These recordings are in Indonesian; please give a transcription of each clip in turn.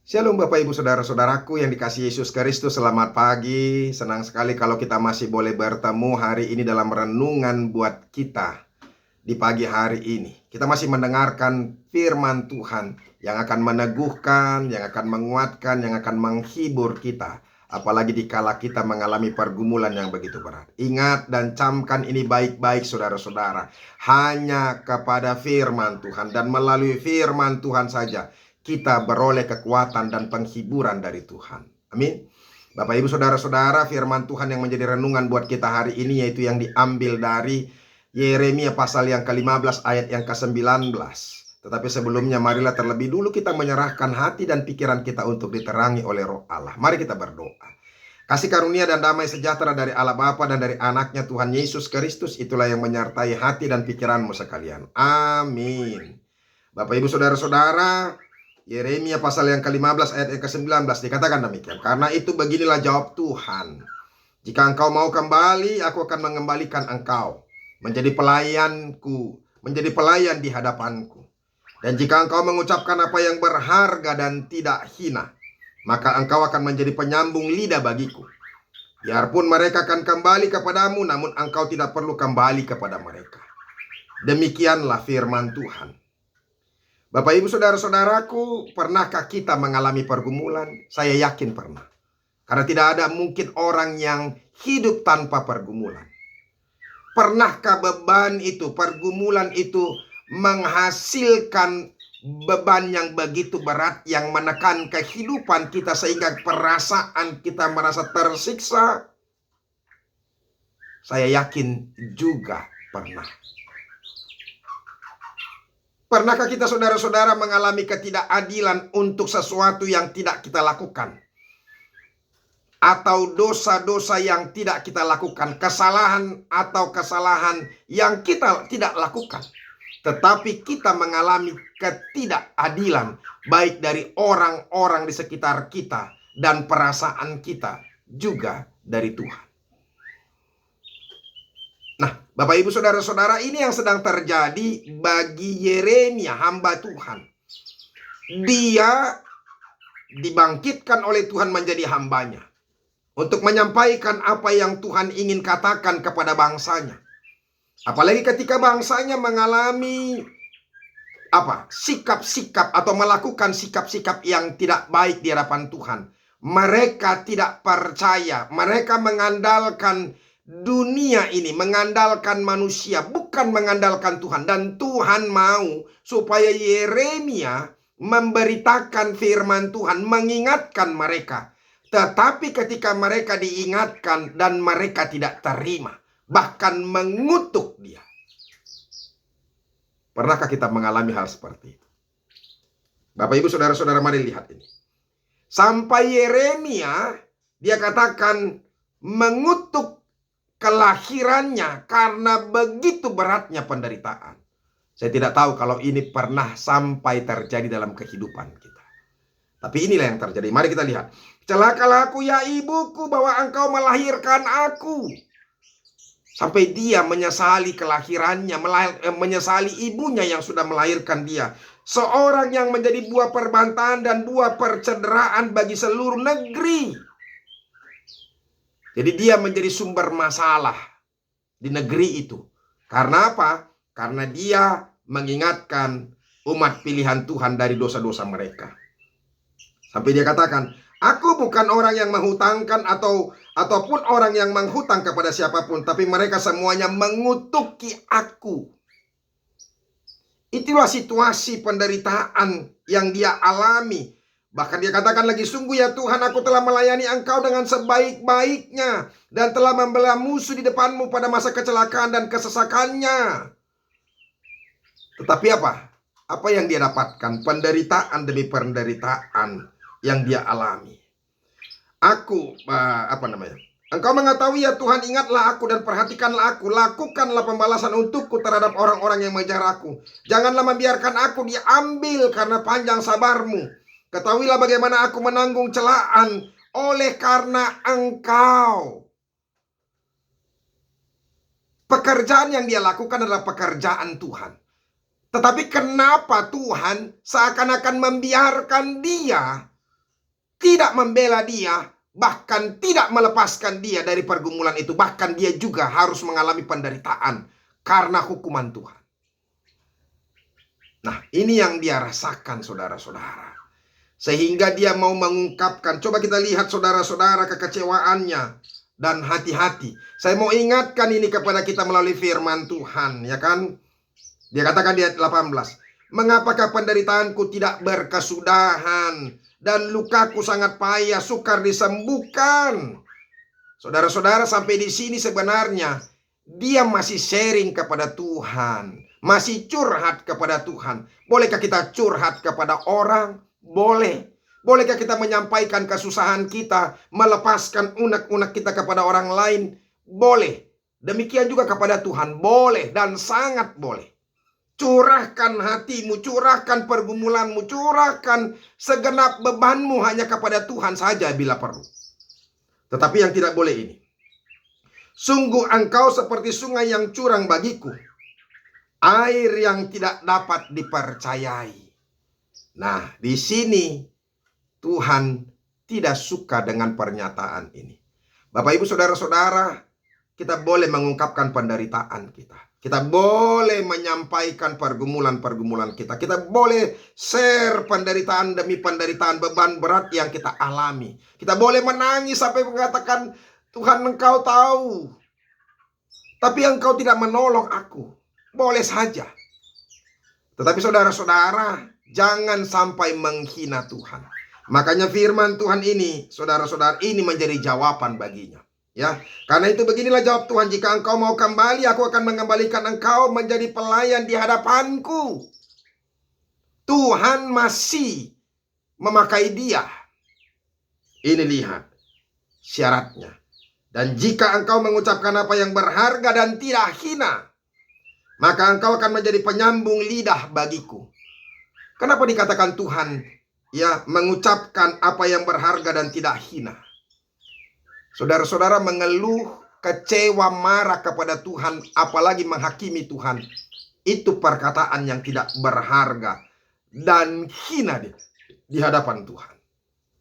Shalom Bapak Ibu Saudara-saudaraku yang dikasihi Yesus Kristus, selamat pagi. Senang sekali kalau kita masih boleh bertemu hari ini dalam renungan buat kita di pagi hari ini. Kita masih mendengarkan firman Tuhan yang akan meneguhkan, yang akan menguatkan, yang akan menghibur kita. Apalagi dikala kita mengalami pergumulan yang begitu berat. Ingat dan camkan ini baik-baik saudara-saudara. Hanya kepada firman Tuhan dan melalui firman Tuhan saja kita beroleh kekuatan dan penghiburan dari Tuhan. Amin. Bapak Ibu Saudara-saudara, firman Tuhan yang menjadi renungan buat kita hari ini yaitu yang diambil dari Yeremia pasal yang ke-15 ayat yang ke-19. Tetapi sebelumnya marilah terlebih dulu kita menyerahkan hati dan pikiran kita untuk diterangi oleh Roh Allah. Mari kita berdoa. Kasih karunia dan damai sejahtera dari Allah Bapa dan dari anaknya Tuhan Yesus Kristus itulah yang menyertai hati dan pikiranmu sekalian. Amin. Bapak Ibu Saudara-saudara, Yeremia pasal yang ke-15 ayat yang ke-19 dikatakan demikian. Karena itu beginilah jawab Tuhan. Jika engkau mau kembali, aku akan mengembalikan engkau menjadi pelayanku, menjadi pelayan di hadapanku. Dan jika engkau mengucapkan apa yang berharga dan tidak hina, maka engkau akan menjadi penyambung lidah bagiku. Biarpun mereka akan kembali kepadamu, namun engkau tidak perlu kembali kepada mereka. Demikianlah firman Tuhan. Bapak Ibu Saudara-saudaraku, pernahkah kita mengalami pergumulan? Saya yakin pernah. Karena tidak ada mungkin orang yang hidup tanpa pergumulan. Pernahkah beban itu, pergumulan itu menghasilkan beban yang begitu berat yang menekan kehidupan kita sehingga perasaan kita merasa tersiksa? Saya yakin juga pernah. Pernahkah kita saudara-saudara mengalami ketidakadilan untuk sesuatu yang tidak kita lakukan? Atau dosa-dosa yang tidak kita lakukan, kesalahan atau kesalahan yang kita tidak lakukan. Tetapi kita mengalami ketidakadilan baik dari orang-orang di sekitar kita dan perasaan kita juga dari Tuhan. Nah, Bapak Ibu Saudara-saudara, ini yang sedang terjadi bagi Yeremia, hamba Tuhan. Dia dibangkitkan oleh Tuhan menjadi hambanya untuk menyampaikan apa yang Tuhan ingin katakan kepada bangsanya. Apalagi ketika bangsanya mengalami sikap-sikap atau melakukan sikap-sikap yang tidak baik di hadapan Tuhan. Mereka tidak percaya, mereka mengandalkan dunia ini, mengandalkan manusia, bukan mengandalkan Tuhan. Dan Tuhan mau supaya Yeremia memberitakan firman Tuhan, mengingatkan mereka. Tetapi ketika mereka diingatkan dan mereka tidak terima, bahkan mengutuk dia. Pernahkah kita mengalami hal seperti itu? Bapak Ibu Saudara-saudara, mari lihat ini. Sampai Yeremia, dia katakan mengutuk kelahirannya karena begitu beratnya penderitaan. Saya tidak tahu kalau ini pernah sampai terjadi dalam kehidupan kita. Tapi inilah yang terjadi. Mari kita lihat. Celakalah aku ya ibuku bahwa engkau melahirkan aku. Sampai dia menyesali kelahirannya, menyesali ibunya yang sudah melahirkan dia. Seorang yang menjadi buah perbantahan dan buah percederaan bagi seluruh negeri. Jadi dia menjadi sumber masalah di negeri itu. Karena apa? Karena dia mengingatkan umat pilihan Tuhan dari dosa-dosa mereka. Sampai dia katakan, aku bukan orang yang menghutangkan ataupun orang yang menghutang kepada siapapun, tapi mereka semuanya mengutuki aku. Itulah situasi penderitaan yang dia alami. Bahkan dia katakan lagi, sungguh ya Tuhan, aku telah melayani engkau dengan sebaik-baiknya dan telah membela musuh di depanmu pada masa kecelakaan dan kesesakannya. Tetapi apa? Apa yang dia dapatkan? Penderitaan demi penderitaan yang dia alami. Engkau mengetahui ya Tuhan, ingatlah aku dan perhatikanlah aku. Lakukanlah pembalasan untukku terhadap orang-orang yang mengejar aku. Janganlah membiarkan aku diambil karena panjang sabarmu. Ketahuilah bagaimana aku menanggung celaan oleh karena engkau. Pekerjaan yang dia lakukan adalah pekerjaan Tuhan. Tetapi kenapa Tuhan seakan-akan membiarkan dia tidak membela dia, bahkan tidak melepaskan dia dari pergumulan itu. Bahkan dia juga harus mengalami penderitaan karena hukuman Tuhan. Nah, ini yang dia rasakan, saudara-saudara. Sehingga dia mau mengungkapkan. Coba kita lihat, saudara-saudara, kekecewaannya dan hati-hati. Saya mau ingatkan ini kepada kita melalui firman Tuhan, ya kan? Dia katakan di ayat 18, mengapakah penderitaanku tidak berkesudahan dan lukaku sangat payah sukar disembuhkan. Saudara-saudara, sampai di sini sebenarnya dia masih sharing kepada Tuhan, masih curhat kepada Tuhan. Bolehkah kita curhat kepada orang? Boleh. Bolehkah kita menyampaikan kesusahan kita, melepaskan unek-unek kita kepada orang lain? Boleh. Demikian juga kepada Tuhan, boleh dan sangat boleh. Curahkan hatimu, curahkan pergumulanmu, curahkan segenap bebanmu hanya kepada Tuhan saja bila perlu. Tetapi yang tidak boleh ini, sungguh engkau seperti sungai yang curang bagiku, air yang tidak dapat dipercayai. Nah, di sini Tuhan tidak suka dengan pernyataan ini. Bapak, Ibu, saudara-saudara, kita boleh mengungkapkan penderitaan kita. Kita boleh menyampaikan pergumulan-pergumulan kita. Kita boleh share penderitaan demi penderitaan, beban berat yang kita alami. Kita boleh menangis sampai mengatakan, Tuhan, Engkau tahu, tapi Engkau tidak menolong aku. Boleh saja. Tetapi saudara-saudara, jangan sampai menghina Tuhan. Makanya firman Tuhan ini, saudara-saudara, ini menjadi jawaban baginya. Ya, karena itu beginilah jawab Tuhan, jika engkau mau kembali, aku akan mengembalikan engkau menjadi pelayan di hadapanku. Tuhan masih memakai dia. Ini lihat syaratnya. Dan jika engkau mengucapkan apa yang berharga dan tidak hina, maka engkau akan menjadi penyambung lidah bagiku. Kenapa dikatakan Tuhan ya mengucapkan apa yang berharga dan tidak hina? Saudara-saudara, mengeluh, kecewa, marah kepada Tuhan, apalagi menghakimi Tuhan, itu perkataan yang tidak berharga dan hina di hadapan Tuhan.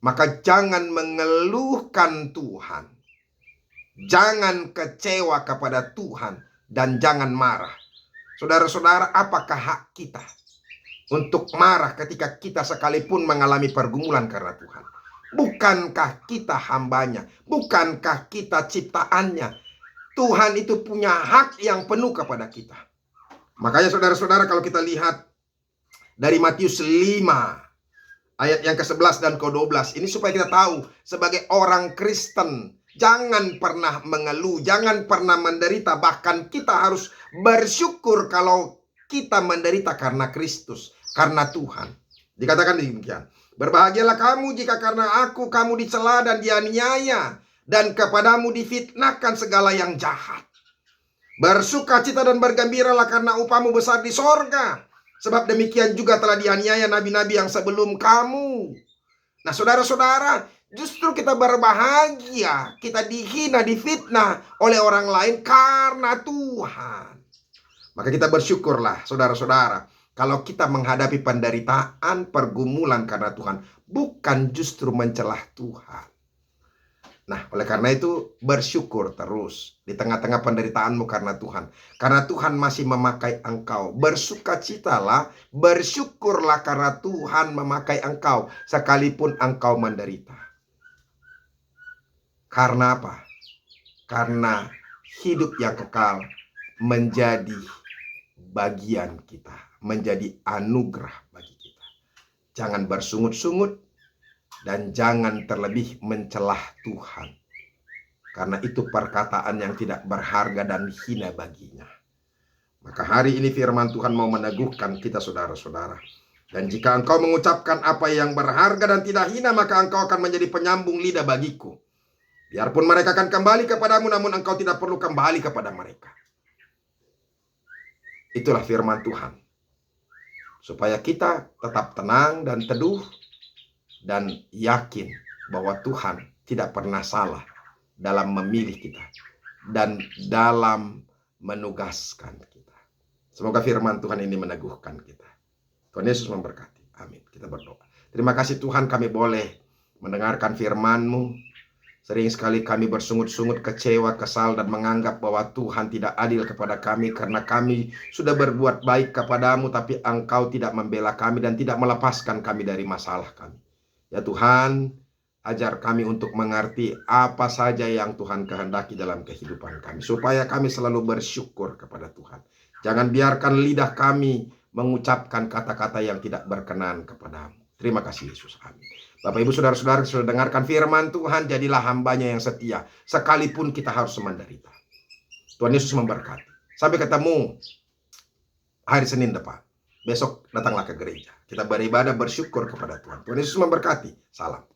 Maka jangan mengeluhkan Tuhan, jangan kecewa kepada Tuhan, dan jangan marah. Saudara-saudara, apakah hak kita untuk marah ketika kita sekalipun mengalami pergumulan karena Tuhan? Bukankah kita hambanya? Bukankah kita ciptaannya? Tuhan itu punya hak yang penuh kepada kita. Makanya saudara-saudara, kalau kita lihat dari Matius 5 ayat yang ke-11 dan ke-12, ini supaya kita tahu sebagai orang Kristen, jangan pernah mengeluh, jangan pernah menderita. Bahkan kita harus bersyukur kalau kita menderita karena Kristus, karena Tuhan. Dikatakan demikian, berbahagialah kamu jika karena aku kamu dicela dan dianiaya, dan kepadamu difitnahkan segala yang jahat. Bersukacita dan bergembiralah karena upahmu besar di sorga, sebab demikian juga telah dianiaya nabi-nabi yang sebelum kamu. Nah, saudara-saudara, justru kita berbahagia, kita dihina, difitnah oleh orang lain karena Tuhan. Maka kita bersyukurlah, saudara-saudara, kalau kita menghadapi penderitaan, pergumulan karena Tuhan, bukan justru mencelah Tuhan. Nah, oleh karena itu bersyukur terus di tengah-tengah penderitaanmu karena Tuhan. Karena Tuhan masih memakai engkau. Bersukacitalah, bersyukurlah karena Tuhan memakai engkau sekalipun engkau menderita. Karena apa? Karena hidup yang kekal menjadi bagian kita, menjadi anugerah bagi kita. Jangan bersungut-sungut dan jangan terlebih mencelah Tuhan, karena itu perkataan yang tidak berharga dan hina baginya. Maka hari ini firman Tuhan mau meneguhkan kita, saudara-saudara. Dan jika engkau mengucapkan apa yang berharga dan tidak hina, maka engkau akan menjadi penyambung lidah bagiku. Biarpun mereka akan kembali kepadamu, namun engkau tidak perlu kembali kepada mereka. Itulah firman Tuhan, supaya kita tetap tenang dan teduh dan yakin bahwa Tuhan tidak pernah salah dalam memilih kita dan dalam menugaskan kita. Semoga firman Tuhan ini meneguhkan kita. Tuhan Yesus memberkati. Amin. Kita berdoa. Terima kasih Tuhan, kami boleh mendengarkan firman-Mu. Sering sekali kami bersungut-sungut, kecewa, kesal, dan menganggap bahwa Tuhan tidak adil kepada kami karena kami sudah berbuat baik kepadamu, tapi Engkau tidak membela kami dan tidak melepaskan kami dari masalah kami. Ya Tuhan, ajar kami untuk mengerti apa saja yang Tuhan kehendaki dalam kehidupan kami, supaya kami selalu bersyukur kepada Tuhan. Jangan biarkan lidah kami mengucapkan kata-kata yang tidak berkenan kepadamu. Terima kasih Yesus, amin. Bapak Ibu Saudara-saudara, sudah dengarkan firman Tuhan, jadilah hambanya yang setia, sekalipun kita harus menderita. Tuhan Yesus memberkati. Sampai ketemu hari Senin depan. Besok datanglah ke gereja. Kita beribadah bersyukur kepada Tuhan. Tuhan Yesus memberkati. Salam.